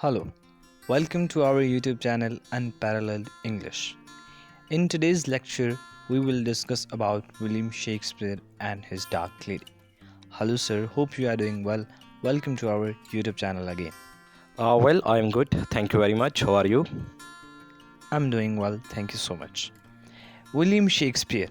Hello, welcome to our YouTube channel Unparalleled English. In today's lecture, we will discuss about William Shakespeare and his Dark Lady. Hello sir, hope you are doing well. Welcome to our YouTube channel again. Well, I am good. Thank you very much. How are you? I'm doing well, thank you so much. William Shakespeare,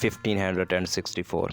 1564.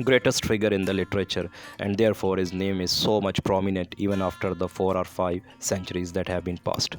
greatest figure in the literature, and therefore his name is so much prominent even after the 4 or 5 centuries that have been passed.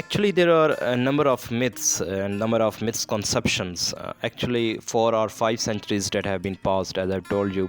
Actually, there are a number of myths and number of misconceptions. Actually, 4 or 5 centuries that have been passed, as I've told you.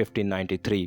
1593.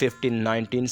1519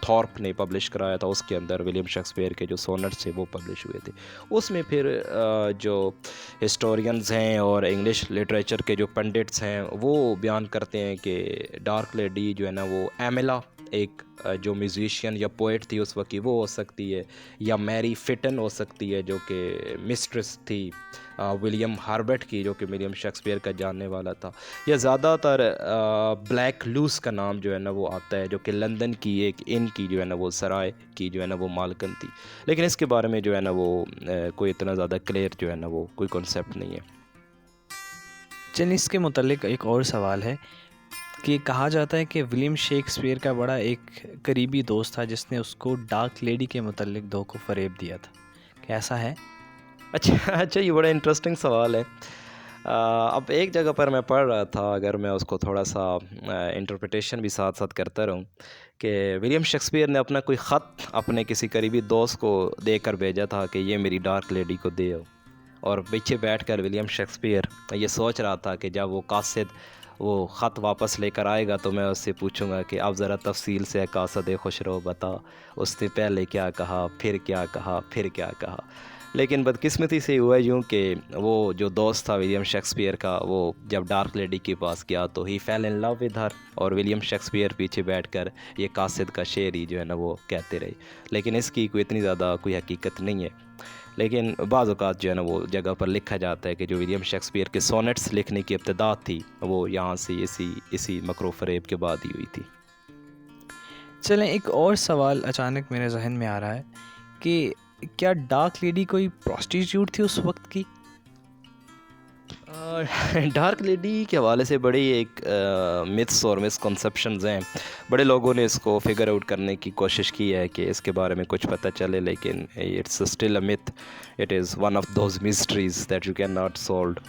Thorpe نے publish کرایا تھا، اس کے اندر William Shakespeare کے جو سونٹس تھے وہ publish ہوئے تھے. اس میں پھر جو ہسٹورینز ہیں اور انگلش لٹریچر کے جو پنڈتس ہیں وہ بیان کرتے ہیں کہ ڈارک لیڈی جو ہے نا وہ ایمیلا ایک جو میوزیشین یا پوئٹ تھی اس وقت کی وہ ہو سکتی ہے، یا میری فٹن ہو سکتی ہے جو کہ مسٹریس تھی ولیم ہاربرٹ کی، جو کہ ولیم شیکسپیئر کا جاننے والا تھا. یا زیادہ تر بلیک لوس کا نام جو ہے نا وہ آتا ہے، جو کہ لندن کی ایک ان کی جو ہے نا وہ سرائے کی جو ہے نا وہ مالکن تھی. لیکن اس کے بارے میں جو ہے نا وہ کوئی اتنا زیادہ کلیئر جو ہے نا وہ کوئی کنسیپٹ نہیں ہے. چلیے اس کے متعلق ایک اور سوال ہے کہ کہا جاتا ہے کہ ولیم شیکسپیئر کا بڑا ایک قریبی دوست تھا جس نے اس کو ڈارک لیڈی کے متعلق دو کو فریب دیا تھا، کیسا ہے؟ اچھا یہ بڑا انٹرسٹنگ سوال ہے. اب ایک جگہ پر میں پڑھ رہا تھا، اگر میں اس کو تھوڑا سا انٹرپریٹیشن بھی ساتھ ساتھ کرتا رہوں، کہ ولیم شیکسپیئر نے اپنا کوئی خط اپنے کسی قریبی دوست کو دے کر بھیجا تھا کہ یہ میری ڈارک لیڈی کو دے آؤ، اور پیچھے بیٹھ کر ولیم شیکسپیئر یہ سوچ رہا تھا کہ جب وہ قاصد وہ خط واپس لے کر آئے گا تو میں اس سے پوچھوں گا کہ اب ذرا تفصیل سے قاصد خوشرو بتا، اس نے پہلے کیا کہا، پھر کیا کہا، پھر کیا کہا. لیکن بدقسمتی سے ہوا یوں کہ وہ جو دوست تھا ولیم شیکسپیئر کا، وہ جب ڈارک لیڈی کے پاس گیا تو ہی فیل ان لو ود ہر، اور ولیم شیکسپیئر پیچھے بیٹھ کر یہ قاصد کا شعر ہی جو ہے نا وہ کہتے رہے. لیکن اس کی کوئی اتنی زیادہ کوئی حقیقت نہیں ہے. لیکن بعض اوقات جو ہے نا وہ جگہ پر لکھا جاتا ہے کہ جو ولیم شیکسپیئر کے سونٹس لکھنے کی ابتدا تھی وہ یہاں سے اسی مکر و فریب کے بعد ہی ہوئی تھی. چلیں ایک اور سوال اچانک میرے ذہن میں آ رہا ہے کہ کیا ڈارک لیڈی کوئی پروسٹیٹیوٹ تھی اس وقت کی؟ ڈارک لیڈی کے حوالے سے بڑی ایک متس اور مسکنسیپشنز ہیں. بڑے لوگوں نے اس کو فگر آؤٹ کرنے کی کوشش کی ہے کہ اس کے بارے میں کچھ پتہ چلے، لیکن it's still a myth. It is one of those mysteries that you can not solved.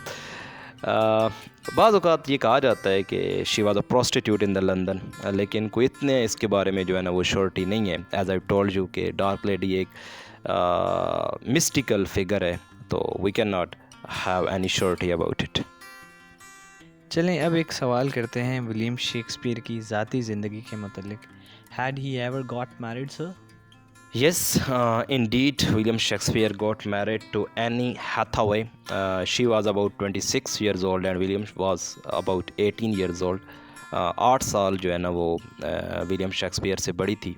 بعض اوقات یہ کہا جاتا ہے کہ she was a prostitute in the London, لیکن کوئی اتنے اس کے بارے میں جو ہے نا وہ شورٹی نہیں ہے. ایز آئی ٹولڈ یو کہ ڈارک لیڈی ایک مسٹیکل فگر ہے، تو we can not have any surety about it. چلیں اب ایک سوال کرتے ہیں ولیم شیکسپیئر کی ذاتی زندگی کے متعلق. Had he ever got married sir? Yes, indeed, William Shakespeare got married to Annie Hathaway. She was about 26 years old and William was about 18 years old. 8 سال جو ہے نا وہ ولیم شیکسپیئر سے بڑی تھی.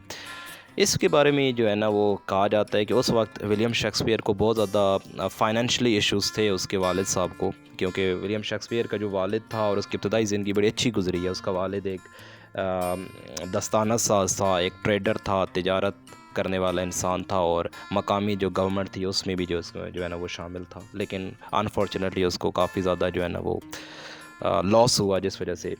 اس کے بارے میں جو ہے نا وہ کہا جاتا ہے کہ اس وقت ولیم شیکسپیئر کو بہت زیادہ فائنینشلی ایشوز تھے اس کے والد صاحب کو، کیونکہ ولیم شیکسپیئر کا جو والد تھا اور اس کی ابتدائی زندگی بڑی اچھی گزری ہے. اس کا والد ایک دستانہ ساز تھا، ایک ٹریڈر تھا، تجارت کرنے والا انسان تھا، اور مقامی جو گورنمنٹ تھی اس میں بھی جو ہے نا وہ شامل تھا. لیکن انفارچونیٹلی اس کو کافی زیادہ جو ہے نا وہ لاس ہوا، جس وجہ سے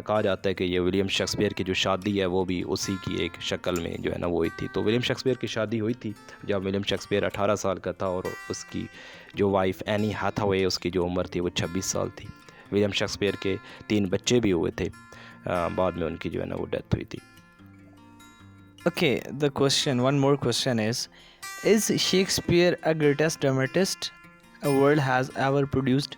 کہا جاتا ہے کہ یہ ولیم شیکسپیئر کی جو شادی ہے وہ بھی اسی کی ایک شکل میں جو ہے نا وہ ہوئی تھی. تو ولیم شیکسپیئر کی شادی ہوئی تھی جب ولیم شیکسپیئر 18 سال کا تھا، اور اس کی جو وائف اینی ہیتھاوے اس کی جو عمر تھی وہ 26 سال تھی. ولیم شیکسپیئر کے 3 بچے بھی ہوئے تھے، بعد میں ان کی جو ہے نا وہ ڈیتھ ہوئی تھی. Okay, one more question is Shakespeare a greatest dramatist a world has ever produced?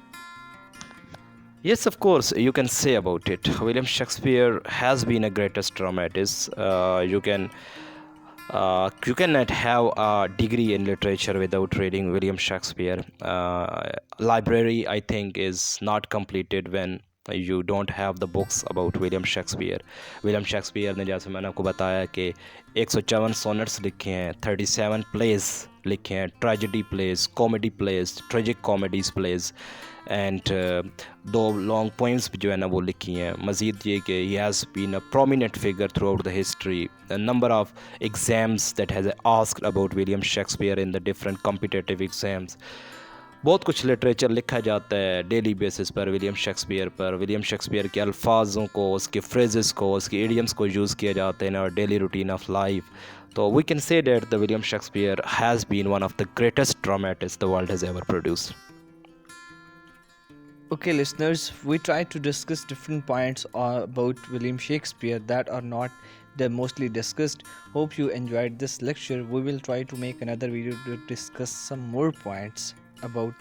Yes, of course, you can say about it. William Shakespeare has been a greatest dramatist. You cannot have a degree in literature without reading William Shakespeare. Library, I think, is not completed when you don't have the books about William Shakespeare. William Shakespeare نے جیسے میں نے آپ کو بتایا کہ 154 سونٹس لکھے ہیں، 37 پلیز لکھے ہیں، tragedy please, comedy please, tragic comedies please, and 2 long poems بھی جو ہے نا وہ لکھی ہیں. مزید یہ کہ he has been a prominent figure through out the history. Number of exams that has asked about William Shakespeare in the different competitive exams. بہت کچھ لٹریچر لکھا جاتا ہے ڈیلی بیسس پر ولیم شیکسپیئر پر. ولیم شیکسپیئر کے الفاظوں کو، اس کے phrases کو، اس کے ایڈیمس کو یوز کیا جاتا ہے ان اور ڈیلی روٹین آف لائف. تو we can say that the William Shakespeare has been one of the greatest dramatist the world has ever produced. Okay, listeners, we tried to discuss different points about William Shakespeare that are not the mostly discussed. Hope you enjoyed this lecture. We will try to make another video to discuss some more points about this.